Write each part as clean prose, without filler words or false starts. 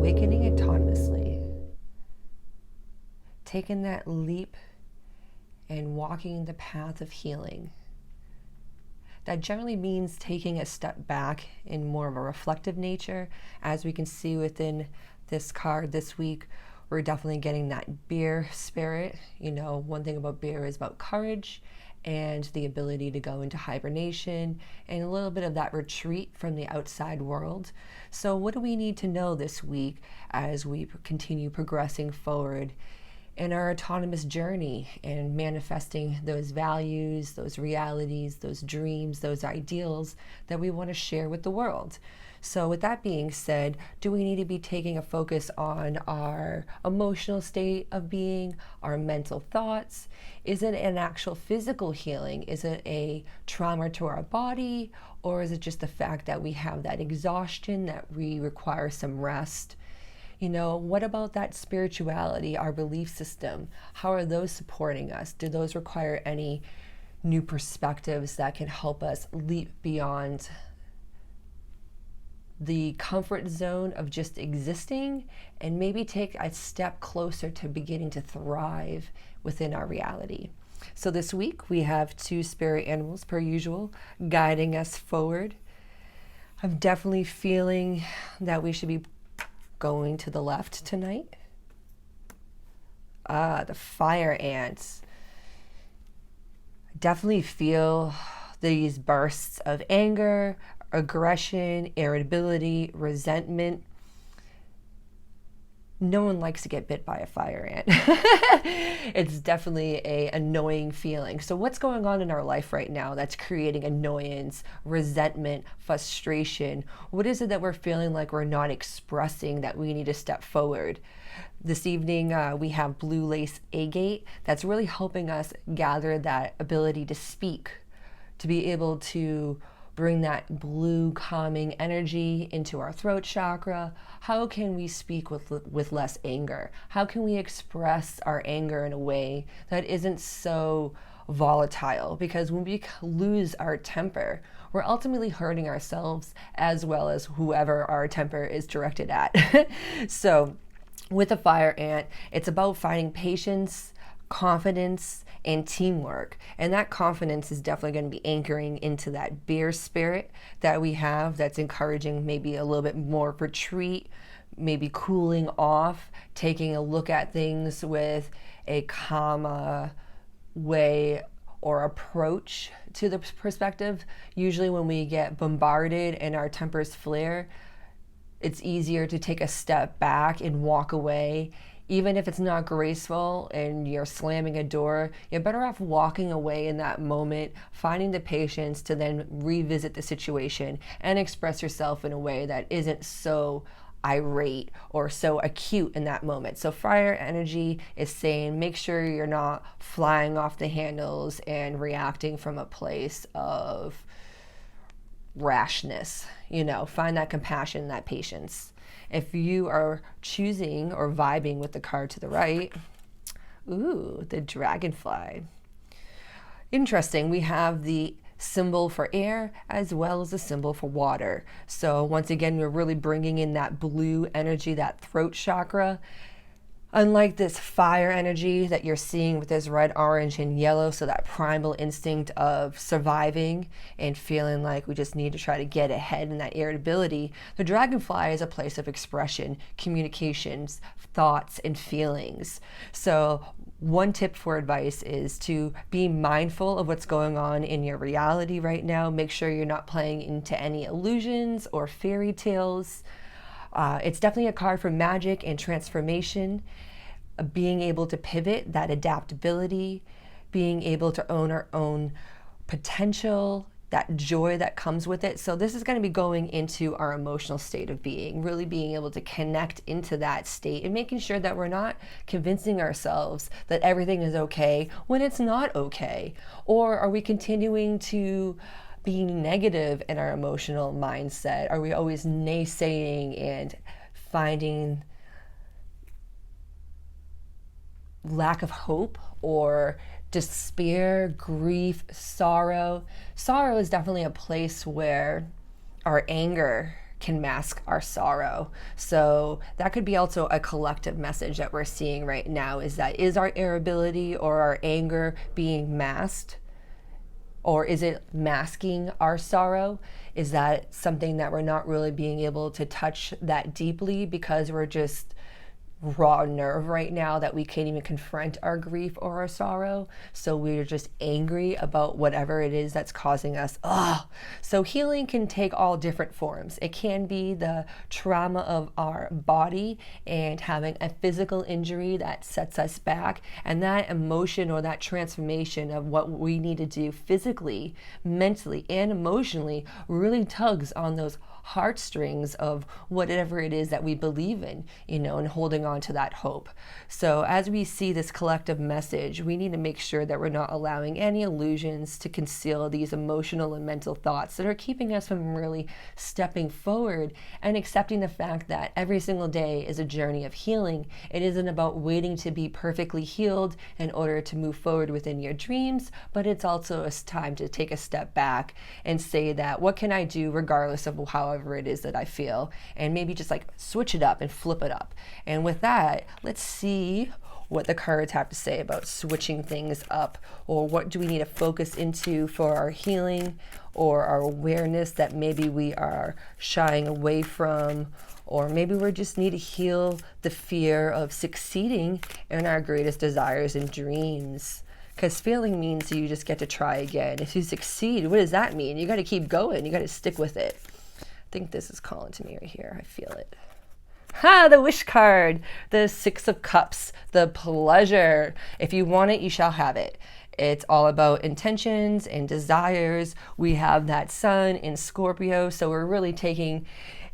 awakening autonomously, taking that leap and walking the path of healing. That generally means taking a step back in more of a reflective nature. As we can see within this card this week, we're definitely getting that bear spirit. You know, one thing about bear is about courage and the ability to go into hibernation and a little bit of that retreat from the outside world. So what do we need to know this week as we continue progressing forward in our autonomous journey and manifesting those values, those realities, those dreams, those ideals that we want to share with the world? So with that being said, do we need to be taking a focus on our emotional state of being, our mental thoughts? Is it an actual physical healing? Is it a trauma to our body? Or is it just the fact that we have that exhaustion, that we require some rest? You know, what about that spirituality, our belief system? How are those supporting us? Do those require any new perspectives that can help us leap beyond the comfort zone of just existing and maybe take a step closer to beginning to thrive within our reality? So this week we have two spirit animals per usual guiding us forward. I'm definitely feeling that we should be going to the left tonight. The fire ants. Definitely feel these bursts of anger, aggression, irritability, resentment. No one likes to get bit by a fire ant. It's definitely an annoying feeling. So what's going on in our life right now that's creating annoyance, resentment, frustration? What is it that we're feeling like we're not expressing that we need to step forward? This evening, we have blue lace agate that's really helping us gather that ability to speak, to be able to bring that blue calming energy into our throat chakra. How can we speak with less anger? How can we express our anger in a way that isn't so volatile? Because when we lose our temper, we're ultimately hurting ourselves as well as whoever our temper is directed at. So with a fire ant, it's about finding patience, confidence, and teamwork. And that confidence is definitely going to be anchoring into that bear spirit that we have that's encouraging maybe a little bit more retreat, maybe cooling off, taking a look at things with a calm way or approach to the perspective. Usually when we get bombarded and our tempers flare, it's easier to take a step back and walk away. Even if it's not graceful and you're slamming a door, you're better off walking away in that moment, finding the patience to then revisit the situation and express yourself in a way that isn't so irate or so acute in that moment. So fire energy is saying make sure you're not flying off the handles and reacting from a place of rashness. You know, find that compassion, that patience. If you are choosing or vibing with the card to the right, ooh, the dragonfly. Interesting, we have the symbol for air as well as the symbol for water. So once again, we're really bringing in that blue energy, that throat chakra. Unlike this fire energy that you're seeing with this red, orange, and yellow, so that primal instinct of surviving and feeling like we just need to try to get ahead and that irritability, the dragonfly is a place of expression, communications, thoughts, and feelings. So one tip for advice is to be mindful of what's going on in your reality right now. Make sure you're not playing into any illusions or fairy tales. It's definitely a card for magic and transformation, being able to pivot, that adaptability, being able to own our own potential, that joy that comes with it. So this is going to be going into our emotional state of being, really being able to connect into that state and making sure that we're not convincing ourselves that everything is okay when it's not okay. Or are we continuing to being negative in our emotional mindset? Are we always naysaying and finding lack of hope or despair, grief, sorrow? Sorrow is definitely a place where our anger can mask our sorrow. So that could be also a collective message that we're seeing right now, is that is our irritability or our anger being masked? Or is it masking our sorrow? Is that something that we're not really being able to touch that deeply because we're just raw nerve right now that we can't even confront our grief or our sorrow? So we're just angry about whatever it is that's causing us. So healing can take all different forms. It can be the trauma of our body and having a physical injury that sets us back, and that emotion or that transformation of what we need to do physically, mentally, and emotionally really tugs on those heartstrings of whatever it is that we believe in, and holding on to that hope. So as we see this collective message, we need to make sure that we're not allowing any illusions to conceal these emotional and mental thoughts that are keeping us from really stepping forward and accepting the fact that every single day is a journey of healing. It isn't about waiting to be perfectly healed in order to move forward within your dreams, but it's also a time to take a step back and say that, what can I do regardless of however it is that I feel, and maybe just like switch it up and flip it up. And with that, let's see what the cards have to say about switching things up, or what do we need to focus into for our healing or our awareness that maybe we are shying away from, or maybe we just need to heal the fear of succeeding in our greatest desires and dreams. Because failing means you just get to try again. If you succeed, what does that mean? You got to keep going. You got to stick with it. I think this is calling to me right here. I feel it. The wish card, the 6 of Cups, the pleasure. If you want it, you shall have it. It's all about intentions and desires. We have that sun in Scorpio, so we're really taking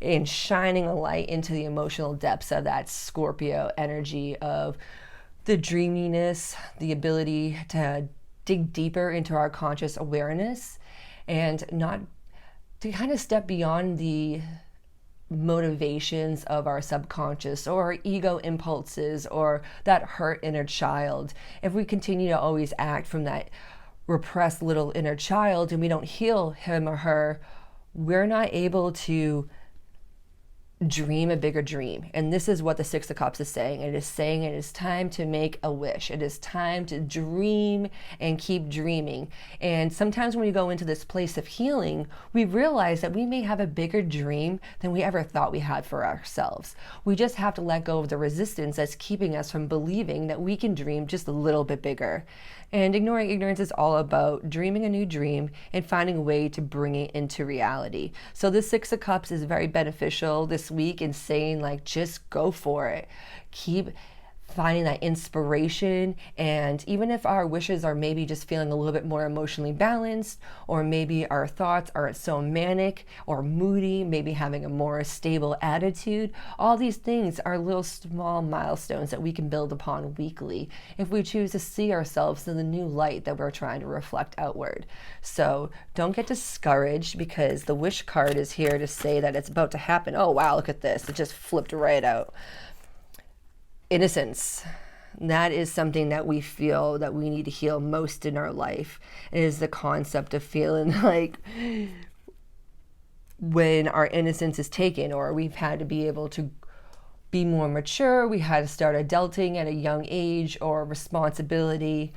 and shining a light into the emotional depths of that Scorpio energy of the dreaminess, the ability to dig deeper into our conscious awareness and not to kind of step beyond the motivations of our subconscious or our ego impulses or that hurt inner child. If we continue to always act from that repressed little inner child and we don't heal him or her, we're not able to dream a bigger dream. And this is what the 6 of Cups is saying. It is saying it is time to make a wish. It is time to dream and keep dreaming. And sometimes when we go into this place of healing, we realize that we may have a bigger dream than we ever thought we had for ourselves. We just have to let go of the resistance that's keeping us from believing that we can dream just a little bit bigger. And ignoring ignorance is all about dreaming a new dream and finding a way to bring it into reality. So this 6 of Cups is very beneficial this week in saying, like, just go for it. Keep finding that inspiration. And even if our wishes are maybe just feeling a little bit more emotionally balanced, or maybe our thoughts aren't so manic or moody, maybe having a more stable attitude, all these things are little small milestones that we can build upon weekly if we choose to see ourselves in the new light that we're trying to reflect outward. So don't get discouraged, because the wish card is here to say that it's about to happen. Oh wow, look at this, it just flipped right out. Innocence. That is something that we feel that we need to heal most in our life. It is the concept of feeling like when our innocence is taken, or we've had to be able to be more mature, we had to start adulting at a young age, or responsibility.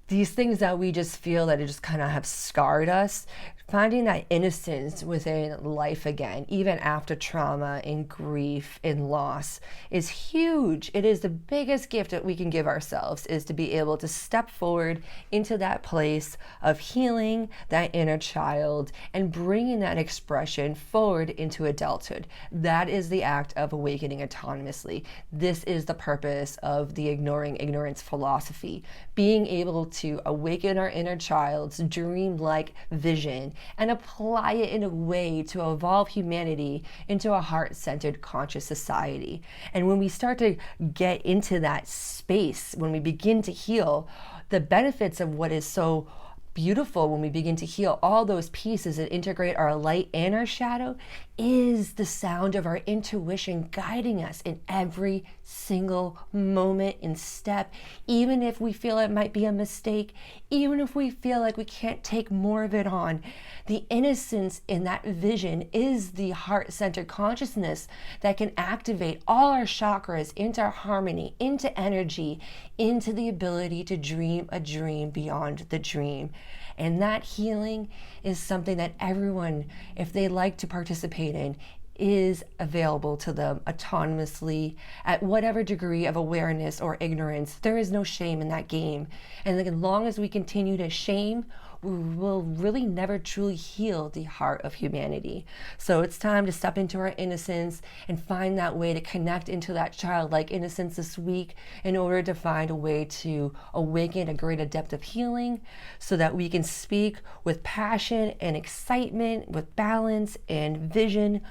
These things that we just feel that it just kind of have scarred us. Finding that innocence within life again, even after trauma and grief and loss, is huge. It is the biggest gift that we can give ourselves, is to be able to step forward into that place of healing that inner child and bringing that expression forward into adulthood. That is the act of awakening autonomously. This is the purpose of the ignoring ignorance philosophy, being able to awaken our inner child's dream-like vision and apply it in a way to evolve humanity into a heart-centered conscious society. And when we start to get into that space, when we begin to heal, the benefits of what is so beautiful when we begin to heal all those pieces and integrate our light and our shadow is the sound of our intuition guiding us in every single moment and step, even if we feel it might be a mistake, even if we feel like we can't take more of it on. The innocence in that vision is the heart-centered consciousness that can activate all our chakras into our harmony, into energy, into the ability to dream a dream beyond the dream. And that healing is something that everyone, if they like to participate in, is available to them autonomously at whatever degree of awareness or ignorance. There is no shame in that game. And as long as we continue to shame, we will really never truly heal the heart of humanity. So it's time to step into our innocence and find that way to connect into that childlike innocence this week in order to find a way to awaken a greater depth of healing so that we can speak with passion and excitement, with balance and vision,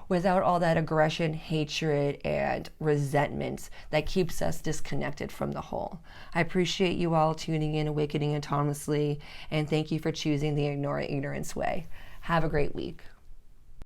without all that aggression, hatred, and resentment that keeps us disconnected from the whole. I appreciate you all tuning in, awakening autonomously, and thank you for choosing the Ignore Ignorance way. Have a great week.